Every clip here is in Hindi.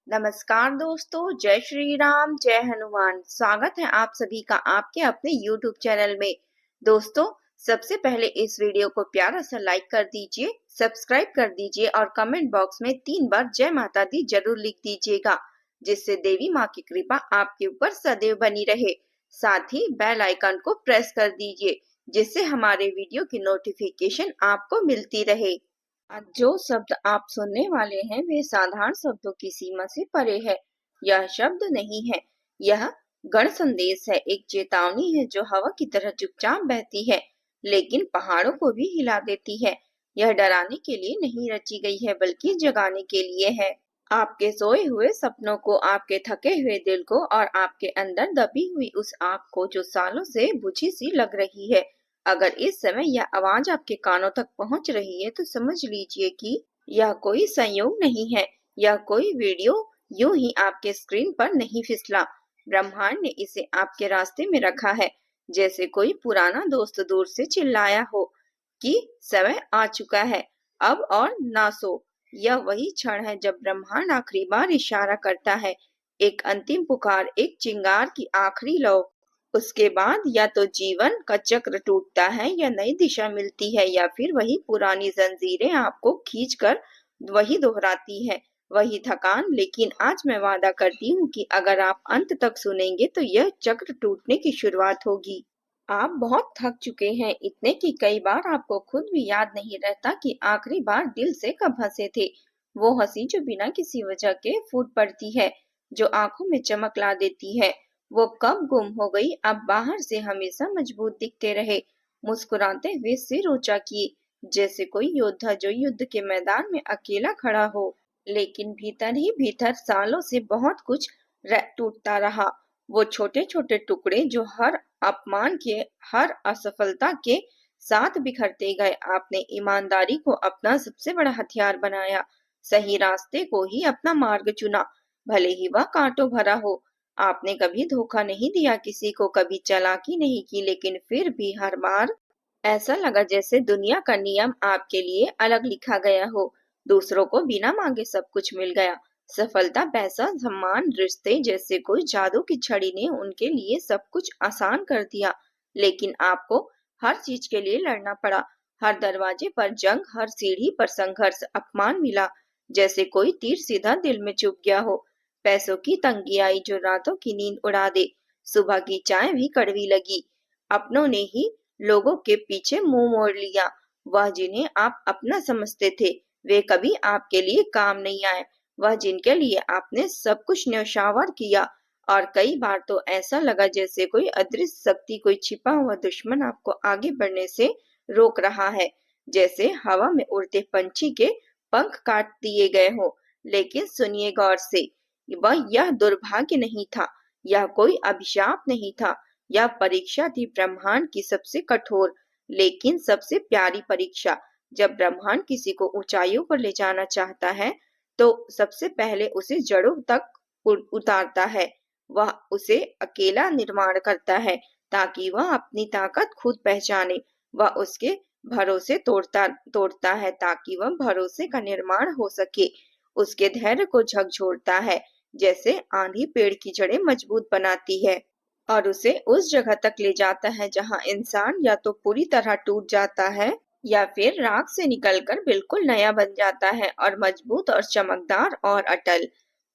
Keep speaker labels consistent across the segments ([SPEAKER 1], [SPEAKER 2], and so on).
[SPEAKER 1] नमस्कार दोस्तों, जय श्री राम, जय हनुमान। स्वागत है आप सभी का आपके अपने YouTube चैनल में। दोस्तों, सबसे पहले इस वीडियो को प्यारा सा लाइक कर दीजिए, सब्सक्राइब कर दीजिए और कमेंट बॉक्स में 3 बार जय माता दी जरूर लिख दीजिएगा, जिससे देवी माँ की कृपा आपके ऊपर सदैव बनी रहे। साथ ही बेल आइकन को प्रेस कर दीजिए, जिससे हमारे वीडियो की नोटिफिकेशन आपको मिलती रहे। आज जो शब्द आप सुनने वाले हैं वे साधारण शब्दों की सीमा से परे है। यह शब्द नहीं है, यह गण संदेश है, एक चेतावनी है जो हवा की तरह चुपचाप बहती है, लेकिन पहाड़ों को भी हिला देती है। यह डराने के लिए नहीं रची गई है, बल्कि जगाने के लिए है। आपके सोए हुए सपनों को, आपके थके हुए दिल को और आपके अंदर दबी हुई उस आग को जो सालों से बुझी सी लग रही है। अगर इस समय यह आवाज आपके कानों तक पहुंच रही है तो समझ लीजिए कि यह कोई संयोग नहीं है, यह कोई वीडियो यूं ही आपके स्क्रीन पर नहीं फिसला। ब्रह्मांड ने इसे आपके रास्ते में रखा है, जैसे कोई पुराना दोस्त दूर से चिल्लाया हो कि समय आ चुका है, अब और ना सो। यह वही क्षण है जब ब्रह्मांड आखिरी बार इशारा करता है, एक अंतिम पुकार, एक चिंगार की आखिरी लौ। उसके बाद या तो जीवन का चक्र टूटता है या नई दिशा मिलती है, या फिर वही पुरानी जंजीरें आपको खींचकर वही दोहराती है, वही थकान। लेकिन आज मैं वादा करती हूँ कि अगर आप अंत तक सुनेंगे तो यह चक्र टूटने की शुरुआत होगी। आप बहुत थक चुके हैं, इतने कि कई बार आपको खुद भी याद नहीं रहता कि आखिरी बार दिल से कब हंसे थे। वो हंसी जो बिना किसी वजह के फूट पड़ती है, जो आंखों में चमक ला देती है। वो कब गुम हो गई, अब बाहर से हमेशा मजबूत दिखते रहे, मुस्कुराते हुए सिर ऊंचा किए, जैसे कोई योद्धा जो युद्ध के मैदान में अकेला खड़ा हो। लेकिन भीतर ही भीतर सालों से बहुत कुछ टूटता रहा। वो छोटे छोटे टुकड़े जो हर अपमान के, हर असफलता के साथ बिखरते गए। आपने ईमानदारी को अपना सबसे बड़ा हथियार बनाया, सही रास्ते को ही अपना मार्ग चुना, भले ही वह कांटों भरा हो। आपने कभी धोखा नहीं दिया किसी को, कभी चालाकी नहीं की, लेकिन फिर भी हर बार ऐसा लगा जैसे दुनिया का नियम आपके लिए अलग लिखा गया हो। दूसरों को बिना मांगे सब कुछ मिल गया, सफलता, पैसा, सम्मान, रिश्ते, जैसे कोई जादू की छड़ी ने उनके लिए सब कुछ आसान कर दिया। लेकिन आपको हर चीज के लिए लड़ना पड़ा, हर दरवाजे पर जंग, हर सीढ़ी पर संघर्ष, अपमान मिला, जैसे कोई तीर सीधा दिल में चुभ गया हो। पैसों की तंगी आई जो रातों की नींद उड़ा दे, सुबह की चाय भी कड़वी लगी। अपनों ने ही लोगों के पीछे मुंह मोड़ लिया। वह जिन्हें आप अपना समझते थे, वे कभी आपके लिए काम नहीं आए। वह जिनके लिए आपने सब कुछ न्यौछावर किया, और कई बार तो ऐसा लगा जैसे कोई अदृश्य शक्ति, कोई छिपा हुआ दुश्मन आपको आगे बढ़ने से रोक रहा है, जैसे हवा में उड़ते पंछी के पंख काट दिए गए हो। लेकिन सुनिए गौर से, वह यह दुर्भाग्य नहीं था, यह कोई अभिशाप नहीं था, यह परीक्षा थी, ब्रह्मांड की सबसे कठोर लेकिन सबसे प्यारी परीक्षा। जब ब्रह्मांड किसी को ऊंचाइयों पर ले जाना चाहता है तो सबसे पहले उसे जड़ों तक उतारता है। वह उसे अकेला निर्माण करता है ताकि वह अपनी ताकत खुद पहचाने। वह उसके भरोसे तोड़ता तोड़ता है ताकि वह भरोसे का निर्माण हो सके। उसके धैर्य को झकझोरता है, जैसे आंधी पेड़ की जड़ें मजबूत बनाती है, और उसे उस जगह तक ले जाता है जहां इंसान या तो पूरी तरह टूट जाता है या फिर राख से निकलकर बिल्कुल नया बन जाता है, और मजबूत और चमकदार और अटल।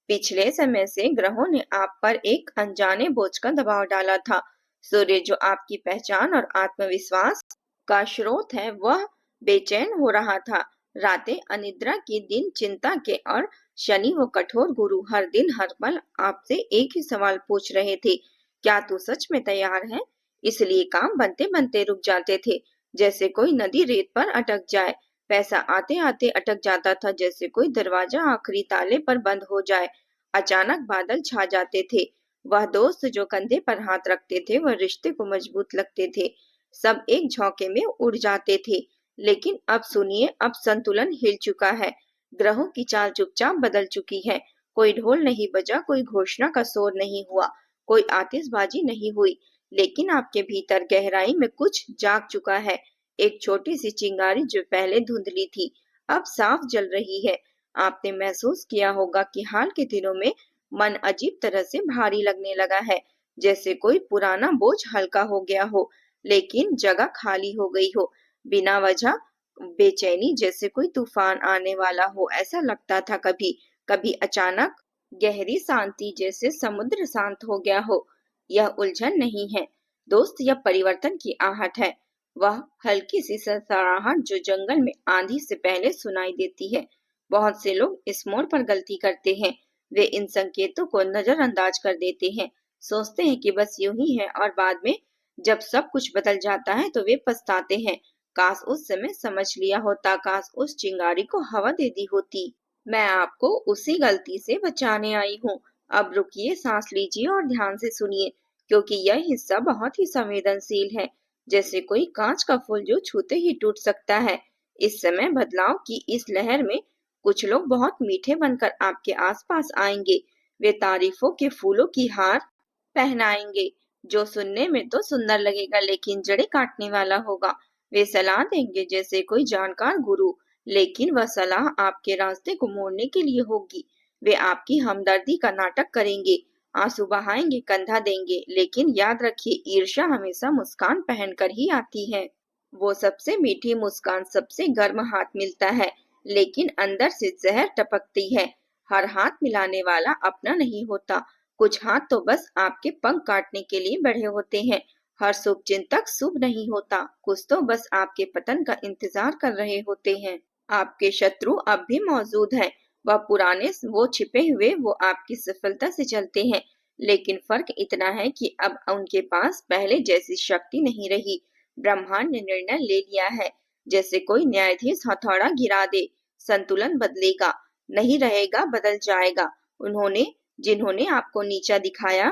[SPEAKER 1] पिछले समय से ग्रहों ने आप पर एक अनजाने बोझ का दबाव डाला था। सूर्य जो आपकी पहचान और आत्मविश्वास का स्रोत है, वह बेचैन हो रहा था। रातें अनिद्रा की, दिन चिंता के, और शनि वो कठोर गुरु हर दिन हर पल आपसे एक ही सवाल पूछ रहे थे, क्या तू सच में तैयार है? इसलिए काम बनते बनते रुक जाते थे, जैसे कोई नदी रेत पर अटक जाए। पैसा आते आते अटक जाता था, जैसे कोई दरवाजा आखिरी ताले पर बंद हो जाए। अचानक बादल छा जाते थे। वह दोस्त जो कंधे पर हाथ रखते थे, वह रिश्ते को मजबूत लगते थे। सब एक झोंके में उड़ जाते थे। लेकिन अब सुनिए, अब संतुलन हिल चुका है। ग्रहों की चाल चुपचाप बदल चुकी है। कोई ढोल नहीं बजा, कोई घोषणा का शोर नहीं हुआ, कोई आतिशबाजी नहीं हुई, लेकिन आपके भीतर गहराई में कुछ जाग चुका है। एक छोटी सी चिंगारी जो पहले धुंधली थी, अब साफ जल रही है। आपने महसूस किया होगा कि हाल के दिनों में मन अजीब तरह से भारी लगने लगा है, जैसे कोई पुराना बोझ हल्का हो गया हो, लेकिन जगह खाली हो गई हो। बिना वजह बेचैनी, जैसे कोई तूफान आने वाला हो ऐसा लगता था। कभी कभी अचानक गहरी शांति, जैसे समुद्र शांत हो गया हो। यह उलझन नहीं है दोस्त, यह परिवर्तन की आहट है। वह हल्की सी सरसराहट जो जंगल में आंधी से पहले सुनाई देती है। बहुत से लोग इस मोड़ पर गलती करते हैं। वे इन संकेतों को नजरअंदाज कर देते हैं, सोचते हैं कि बस यूं ही है, और बाद में जब सब कुछ बदल जाता है तो वे पछताते हैं। काश उस समय समझ लिया होता, काश उस चिंगारी को हवा दे दी होती। मैं आपको उसी गलती से बचाने आई हूँ। अब रुकिए, सांस लीजिए और ध्यान से सुनिए, क्योंकि यह हिस्सा बहुत ही संवेदनशील है, जैसे कोई कांच का फूल जो छूते ही टूट सकता है। इस समय बदलाव की इस लहर में कुछ लोग बहुत मीठे बनकर आपके आसपास आएंगे। वे तारीफों के फूलों की हार पहनाएंगे, जो सुनने में तो सुंदर लगेगा लेकिन जड़ें काटने वाला होगा। वे सलाह देंगे जैसे कोई जानकार गुरु, लेकिन वह सलाह आपके रास्ते को मोड़ने के लिए होगी। वे आपकी हमदर्दी का नाटक करेंगे, आंसू बहाएंगे, कंधा देंगे, लेकिन याद रखिए, ईर्ष्या हमेशा मुस्कान पहनकर ही आती है। वो सबसे मीठी मुस्कान सबसे गर्म हाथ मिलता है, लेकिन अंदर से जहर टपकती है। हर हाथ मिलाने वाला अपना नहीं होता। कुछ हाथ तो बस आपके पंख काटने के लिए बढ़े होते हैं। हर शुभ चिंतक शुभ नहीं होता, कुछ तो बस आपके पतन का इंतजार कर रहे होते हैं। आपके शत्रु अब भी मौजूद हैं। वह पुराने, वो छिपे हुए, वो आपकी सफलता से चलते हैं। लेकिन फर्क इतना है कि अब उनके पास पहले जैसी शक्ति नहीं रही। ब्रह्मांड ने निर्णय ले लिया है, जैसे कोई न्यायाधीश हथौड़ा गिरा दे। संतुलन बदलेगा नहीं रहेगा, बदल जाएगा। उन्होंने जिन्होंने आपको नीचा दिखाया,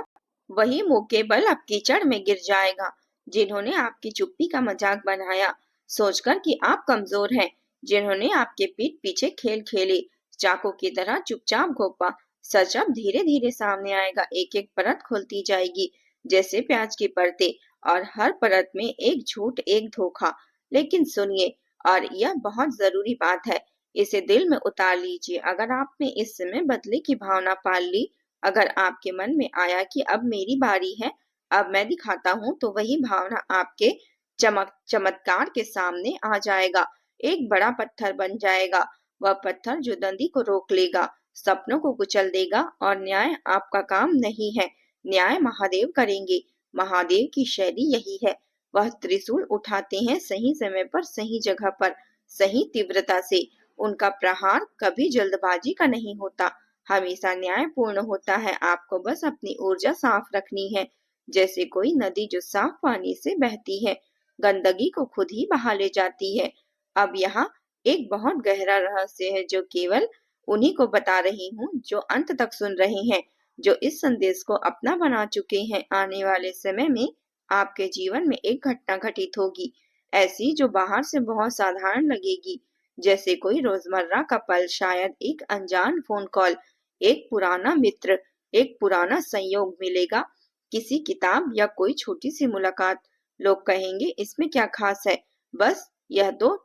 [SPEAKER 1] वही मुंह के बल अब कीचड़ में गिर जाएगा। जिन्होंने आपकी चुप्पी का मजाक बनाया, सोचकर कि आप कमजोर हैं, जिन्होंने आपके पीठ पीछे खेल खेले, चाकू की तरह चुपचाप घोपा, सच अब धीरे धीरे सामने आएगा। एक एक परत खुलती जाएगी, जैसे प्याज की परतें, और हर परत में एक झूठ, एक धोखा। लेकिन सुनिए, और यह बहुत जरूरी बात है, इसे दिल में उतार लीजिए। अगर आपने इस समय बदले की भावना पाल ली, अगर आपके मन में आया कि अब मेरी बारी है, अब मैं दिखाता हूँ, तो वही भावना आपके चमत्कार के सामने आ जाएगा। एक बड़ा पत्थर बन जाएगा, वह पत्थर जो नदी को रोक लेगा, सपनों को कुचल देगा। और न्याय आपका काम नहीं है, न्याय महादेव करेंगे। महादेव की शैली यही है, वह त्रिशूल उठाते हैं सही समय पर, सही जगह पर, सही तीव्रता से। उनका प्रहार कभी जल्दबाजी का नहीं होता, हमेशा न्यायपूर्ण होता है। आपको बस अपनी ऊर्जा साफ रखनी है, जैसे कोई नदी जो साफ पानी से बहती है, गंदगी को खुद ही बहा ले जाती है। अब यहाँ एक बहुत गहरा रहस्य है, जो केवल उन्हीं को बता रही हूँ जो अंत तक सुन रहे हैं, जो इस संदेश को अपना बना चुके हैं। आने वाले समय में आपके जीवन में एक घटना घटित होगी, ऐसी जो बाहर से बहुत साधारण लगेगी, जैसे कोई रोजमर्रा का पल, शायद एक अनजान फोन कॉल, एक पुराना मित्र, एक पुराना संयोग मिलेगा, किसी किताब या कोई छोटी सी मुलाकात। लोग कहेंगे इसमें क्या खास है, बस यह तो,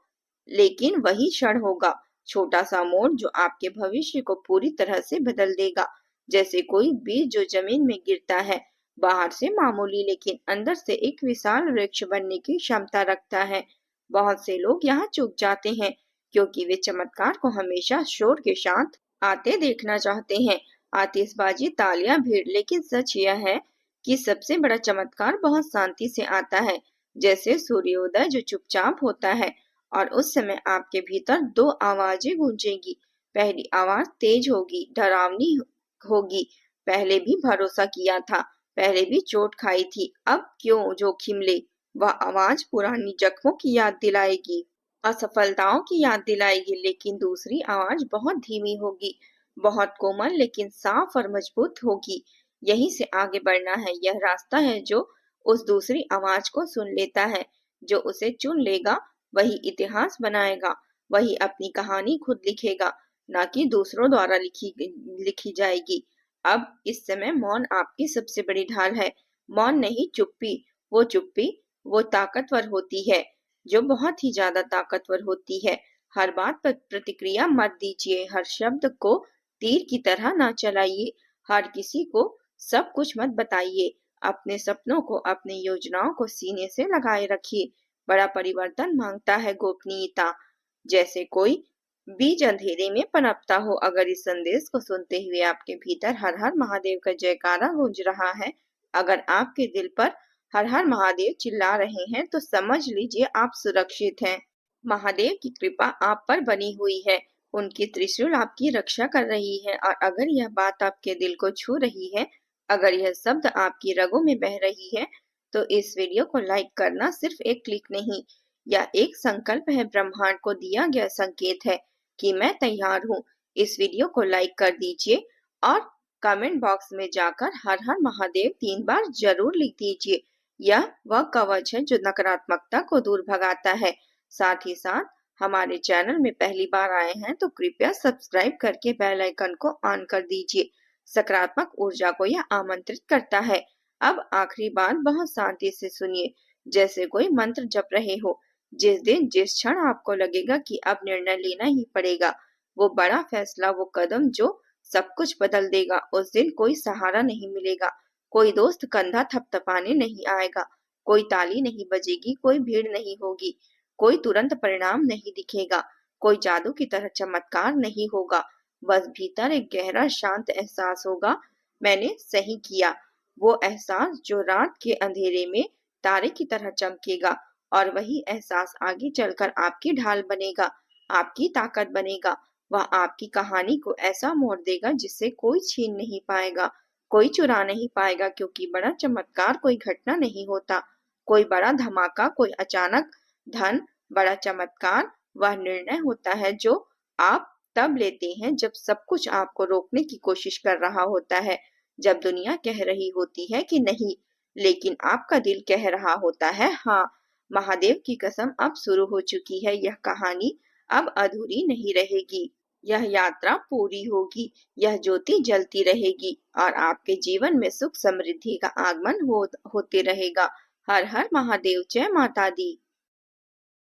[SPEAKER 1] लेकिन वही क्षण होगा, छोटा सा मोड़ जो आपके भविष्य को पूरी तरह से बदल देगा। जैसे कोई बीज जो जमीन में गिरता है, बाहर से मामूली लेकिन अंदर से एक विशाल वृक्ष बनने की क्षमता रखता है। बहुत से लोग यहाँ चूक जाते हैं, क्योंकि वे चमत्कार को हमेशा शोर के साथ आते देखना चाहते हैं, आतिशबाजी, तालियां, भीड़। लेकिन सच यह है कि सबसे बड़ा चमत्कार बहुत शांति से आता है, जैसे सूर्योदय जो चुपचाप होता है। और उस समय आपके भीतर दो आवाजें गूंजेंगी। पहली आवाज तेज होगी, डरावनी होगी। पहले भी भरोसा किया था, पहले भी चोट खाई थी, अब क्यों जोखिम ले। वह आवाज पुरानी जख्मों की याद दिलाएगी, असफलताओं की याद दिलाएगी। लेकिन दूसरी आवाज बहुत धीमी होगी, बहुत कोमल, लेकिन साफ और मजबूत होगी। यहीं से आगे बढ़ना है, यह रास्ता है जो उस दूसरी आवाज को सुन लेता है, जो उसे चुन लेगा, वही इतिहास बनाएगा, वही अपनी कहानी खुद लिखेगा, ना कि दूसरों द्वारा लिखी जाएगी। अब इस समय मौन आपकी सबसे बड़ी ढाल है। मौन नहीं, चुप्पी। चुप्पी वो ताकतवर होती है, जो बहुत ही ज्यादा ताकतवर होती है। हर बात पर प्रतिक्रिया मत दीजिए, हर शब्द को तीर की तरह ना चलाइए, हर किसी को सब कुछ मत बताइए। अपने सपनों को, अपनी योजनाओं को सीने से लगाए रखिए। बड़ा परिवर्तन मांगता है गोपनीयता। जैसे कोई बीज अंधेरे में पनपता हो। अगर इस संदेश को सुनते हुए आपके भीतर हर हर महादेव का जयकारा गूंज रहा है, अगर आपके दिल पर हर हर महादेव चिल्ला रहे हैं, तो समझ लीजिए आप सुरक्षित हैं। महादेव की कृपा आप पर बनी हुई है। उनकी त्रिशूल आपकी रक्षा कर रही है। और अगर यह बात आपके दिल को छू रही है, अगर यह शब्द आपकी रगों में बह रही है, तो इस वीडियो को लाइक करना सिर्फ एक क्लिक नहीं, यह एक संकल्प है, ब्रह्मांड को दिया गया संकेत है कि मैं तैयार हूँ। इस वीडियो को लाइक कर दीजिए और कमेंट बॉक्स में जाकर हर हर महादेव 3 बार जरूर लिख दीजिए। यह वह कवच है जो नकारात्मकता को दूर भगाता है। साथ ही साथ हमारे चैनल में पहली बार आए हैं तो कृपया सब्सक्राइब करके बेल आइकन को ऑन कर दीजिए। सकारात्मक ऊर्जा को यह आमंत्रित करता है। अब आखिरी बात बहुत शांति से सुनिए, जैसे कोई मंत्र जप रहे हो। जिस दिन, जिस क्षण आपको लगेगा कि अब निर्णय लेना ही पड़ेगा, वो बड़ा फैसला, वो कदम जो सब कुछ बदल देगा, उस दिन कोई सहारा नहीं मिलेगा, कोई दोस्त कंधा थपथपाने नहीं आएगा, कोई ताली नहीं बजेगी, कोई भीड़ नहीं होगी, कोई तुरंत परिणाम नहीं दिखेगा, कोई जादू की तरह चमत्कार नहीं होगा। बस भीतर एक गहरा शांत एहसास होगा, मैंने सही किया। वो एहसास जो रात के अंधेरे में तारे की तरह चमकेगा, और वही एहसास आगे चलकर आपकी ढाल बनेगा, आपकी ताकत बनेगा। वह आपकी कहानी को ऐसा मोड़ देगा जिससे कोई छीन नहीं पाएगा, कोई चुरा नहीं पाएगा, क्योंकि बड़ा चमत्कार कोई घटना नहीं होता, कोई बड़ा धमाका, कोई अचानक धन। बड़ा चमत्कार वह निर्णय होता है जो आप तब लेते हैं जब सब कुछ आपको रोकने की कोशिश कर रहा होता है, जब दुनिया कह रही होती है कि नहीं, लेकिन आपका दिल कह रहा होता है हाँ। महादेव की कसम, अब शुरू हो चुकी है यह कहानी, अब अधूरी नहीं रहेगी। यह यात्रा पूरी होगी, यह ज्योति जलती रहेगी और आपके जीवन में सुख समृद्धि का आगमन होते रहेगा। हर हर महादेव, जय माता दी।